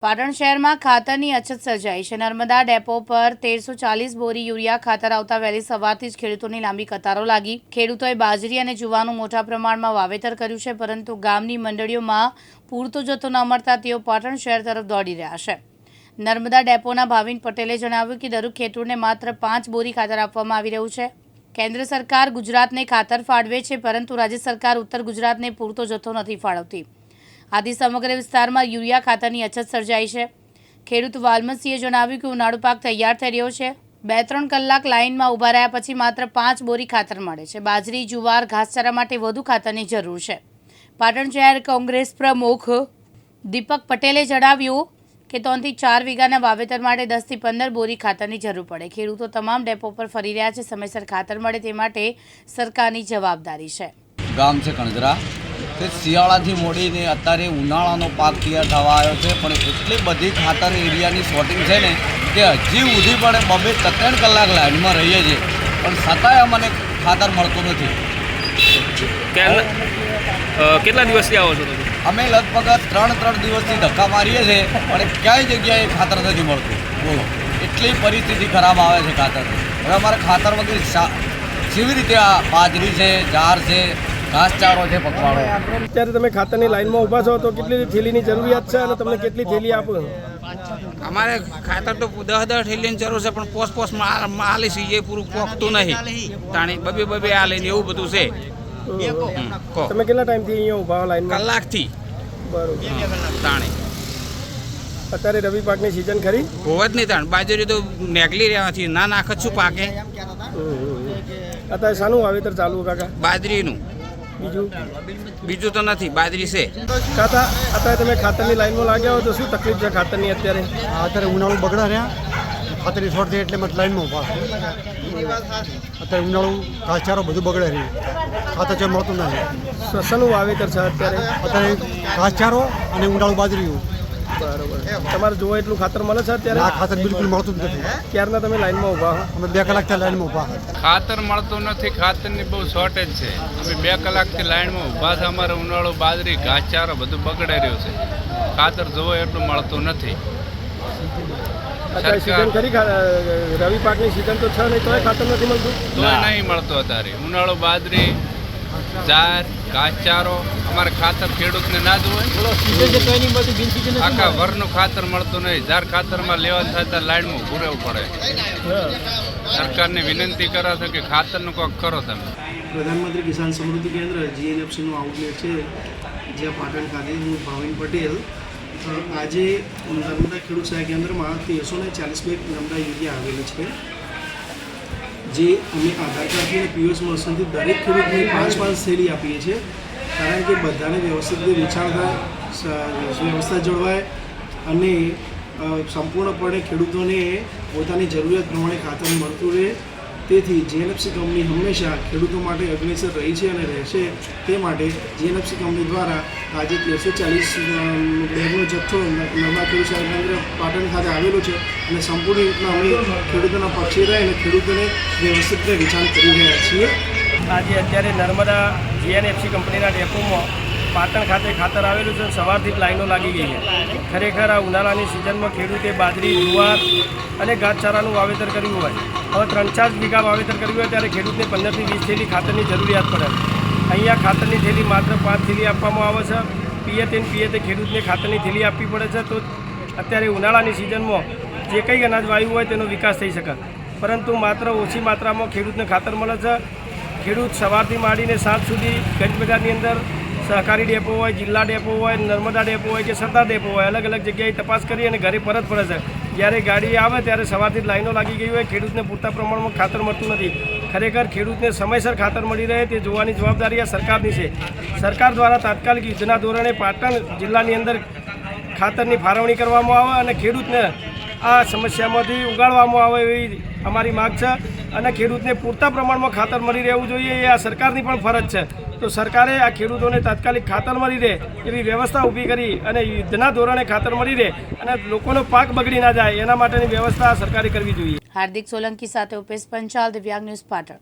પાટણ શહેરમાં ખાતરની અછત સર્જાઈ છે। નર્મદા ડેપો પર 1340 બોરી યુરિયા ખાતર આવતા વહેલી સવારથી જ ખેડૂતોની લાંબી કતારો લાગી। ખેડૂતોએ બાજરી અને જુવારનું મોટા પ્રમાણમાં વાવેતર કર્યું છે, પરંતુ ગામની મંડળીઓમાં પૂરતો જથ્થો ન મળતા તેઓ પાટણ શહેર તરફ દોડી રહ્યા છે। નર્મદા ડેપોના ભાવિન પટેલે જણાવ્યું કે દરેક ખેડૂતને માત્ર 5 બોરી ખાતર આપવામાં આવી રહ્યું છે। કેન્દ્ર સરકાર ગુજરાતને ખાતર ફાળવે છે, પરંતુ રાજ્ય સરકાર ઉત્તર ગુજરાતને પૂરતો જથ્થો નથી ફાળવતી। આથી સમગ્ર વિસ્તારમાં યુરિયા ખાતરની અછત સર્જાઈ છે। ખેડૂત વાલ્મસિંહે જણાવ્યું કે ઉનાળુ પાક તૈયાર થઈ રહ્યો છે। 2-3 કલાક લાઇનમાં ઊભા રહ્યા પછી માત્ર 5 બોરી ખાતર મળે છે। બાજરી, જુવાર, ઘાસચારા માટે વધુ ખાતરની જરૂર છે। પાટણ શહેર કોંગ્રેસ પ્રમુખ દીપક પટેલે જણાવ્યું કે 3 થી 4 વીઘાના વાવેતર માટે 10 થી 15 બોરી ખાતરની જરૂર પડે। ખેડૂતો તમામ ડેપો પર ફરી રહ્યા છે। સમયસર ખાતર મળે તે માટે સરકારની જવાબદારી છે। ગામ છે કણજરા તે શિયાળાથી મોડીને અત્યારે ઉનાળાનો પાક તૈયાર થવા આવ્યો છે, પણ એટલી બધી ખાતર એરિયાની શોર્ટિંગ છે ને કે હજી સુધી પણ 2-3 કલાક લાઇનમાં રહીએ છીએ, પણ છતાંય અમને ખાતર મળતું નથી। કેટલા દિવસથી આવો છો તમે? અમે લગભગ 3 દિવસથી ધક્કા મારીએ છીએ, પણ ક્યાંય જગ્યાએ ખાતર નથી મળતું। બોલો, એટલી પરિસ્થિતિ ખરાબ આવે છે ખાતરની। હવે અમારે ખાતર વગર કેવી રીતે આ બાજરી છે, જાર છે, ઘાસચારો છે પકવાડો। અત્યારે તમે ખાતરની લાઈનમાં ઊભા છો તો કેટલી થેલીની જરૂરિયાત છે અને તમને કેટલી થેલી આપો? અમારે ખાતર તો 10 થેલીની જરૂર છે, પણ પોસ આલે છે એ પૂરું પોખતું નહીં। તાણી બબે આલે ને એવું બધું છે। તમે કેટલા ટાઈમથી અહીંયા ઊભા લાઈનમાં? કલાકથી। બરોબર। તાણી અત્યારે રવિ પાકની સિઝન ખરી? હોવ જ નહીં તાણ। બાજરી તો નેકલી રહેવાથી ના નાખ શું પાકે? અત્યારે શાનું વાવેતર ચાલુ કાકા? બાજરીનું। બીજું તો નથી, બાજરી છે। કાકા, અત્યારે તમે ખાતરની લાઈનમાં લાગ્યા હો તો શું તકલીફ છે ખાતરની અત્યારે? અત્યારે ઉનાળુ બગડા રહ્યા, ખાતરની શોર્ટ થઈ એટલે મત લાઈનમાં ઊભા। અત્યારે ઉનાળુ ઘાસચારો બધું બગડે રહ્યું, ખાતર છે મળતું નથી। શાનું વાવેતર છે અત્યારે? અત્યારે ઘાસચારો અને ઉનાળુ બાજરીયું। બરોબર। તમારે જોવો એટલું ખાતર મળે છે અત્યારે? આ ખાતર બિલકુલ મળતું જ નથી। ક્યારના તમે લાઈનમાં ઊભા? અમે 2 કલાકથી લાઈનમાં ઊભા। ખાતર મળતું નથી, ખાતરની બહુ શોર્ટેજ છે। અમે 2 કલાકથી લાઈનમાં ઊભા છે। અમારે ઉનાળુ બાજરી, ઘાસચારો બધું બગડે રહ્યું છે, ખાતર જોવો એટલું મળતું નથી। અત્યારે સિઝન ખરી રવિ પાકની સિઝન તો છે નહીં તોય ખાતર નથી મળતું? તોય નહીં મળતું અત્યારે। ઉનાળુ બાજરી, જાર, ઘાસચારો અમારે ખાતર ખેડૂતને ના જ હોય। આખા વરનું ખાતર મળતું નહીં। જાર ખાતરમાં લેવાનું થતા લાઈનમાં ઊભું રહેવું પડે। સરકારને વિનંતી કરો છો કે ખાતરનું કોક કરો તમે। પ્રધાનમંત્રી કિસાન સમૃદ્ધિ કેન્દ્ર GNFCનું આઉટલેટ છે, જ્યાં પાટણ ખાતે હું ભાવિન પટેલ આજે નર્મદા ખેડૂત સહાય કેન્દ્રમાં 1340 બેગ નર્મદા યુરિયા આવેલી છે, જે અમે આધાર કાર્ડથી અને POS મશીનથી દરેક ખેડૂતને 5 થેલી આપીએ છીએ, કારણ કે બધાને વ્યવસ્થિત રીતે વેચાણ થાય, વ્યવસ્થા જળવાય અને સંપૂર્ણપણે ખેડૂતોને પોતાની જરૂરિયાત પ્રમાણે ખાતર મળતું રહે। તેથી GNFC કંપની હંમેશા ખેડૂતો માટે અગ્રેસર રહી છે અને રહેશે। તે માટે GNFC કંપની દ્વારા આજે 1340 બેગનો જથ્થો નર્મદા ખેડૂત સહાય કેન્દ્ર પાટણ ખાતે આવેલો છે અને સંપૂર્ણ રીતના અમે ખેડૂતોના પક્ષે રહી અને ખેડૂતોને વ્યવસ્થિત રીતે વેચાણ કરી રહ્યા છીએ। આજે અત્યારે નર્મદા GNFC કંપનીના ડેપોમાં પાટણ ખાતે ખાતર આવેલું છે। સવારથી જ લાઈનો લાગી ગઈ છે। ખરેખર આ ઉનાળાની સિઝનમાં ખેડૂતે બાજરી, જુવાર અને ઘાસચારાનું વાવેતર કર્યું હોય, હવે 3-4 વીઘા વાવેતર કર્યું હોય ત્યારે ખેડૂતને 15 થી 20 થેલી ખાતરની જરૂરિયાત પડે। અહીંયા ખાતરની થેલી માત્ર 5 થેલી આપવામાં આવે છે। પિયતે ખેડૂતને ખાતરની થેલી આપવી પડે છે। તો અત્યારે ઉનાળાની સિઝનમાં જે કંઈ અનાજ વાવ્યું હોય તેનો વિકાસ થઈ શકે, પરંતુ માત્ર ઓછી માત્રામાં ખેડૂતને ખાતર મળે છે। ખેડૂત સવારથી માંડીને સાંજ સુધી ગંજ બજારની અંદર સહકારી ડેપો હોય, જિલ્લા ડેપો હોય, નર્મદા ડેપો હોય કે સરદાર ડેપો હોય, અલગ અલગ જગ્યાએ તપાસ કરી અને ઘરે પરત ફરે છે। જ્યારે ગાડી આવે ત્યારે સવારથી લાઈનો લાગી ગઈ હોય, ખેડૂતને પૂરતા પ્રમાણમાં ખાતર મળતું નથી। ખરેખર ખેડૂતને સમયસર ખાતર મળી રહે તે જોવાની જવાબદારી આ સરકારની છે। સરકાર દ્વારા તાત્કાલિક યુદ્ધના ધોરણે પાટણ જિલ્લાની અંદર ખાતરની ફાળવણી કરવામાં આવે અને ખેડૂતને આ સમસ્યામાંથી ઉગાડવામાં આવે એવી અમારી માગ છે। અને ખેડૂતને પૂરતા પ્રમાણમાં ખાતર મળી રહેવું જોઈએ, એ આ સરકારની પણ ફરજ છે। તો સરકારે આ ખેડૂતોને તાત્કાલિક ખાતર મળી રહે એવી વ્યવસ્થા ઊભી કરી અને યુદ્ધના ધોરણે ખાતર મળી રહે અને લોકોનો પાક બગડી ના જાય એના માટેની વ્યવસ્થા સરકારે કરવી જોઈએ। હાર્દિક સોલંકી સાથે ઉપેશ પંચાલ, દિવ્યાંગ ન્યૂઝ પાટણ।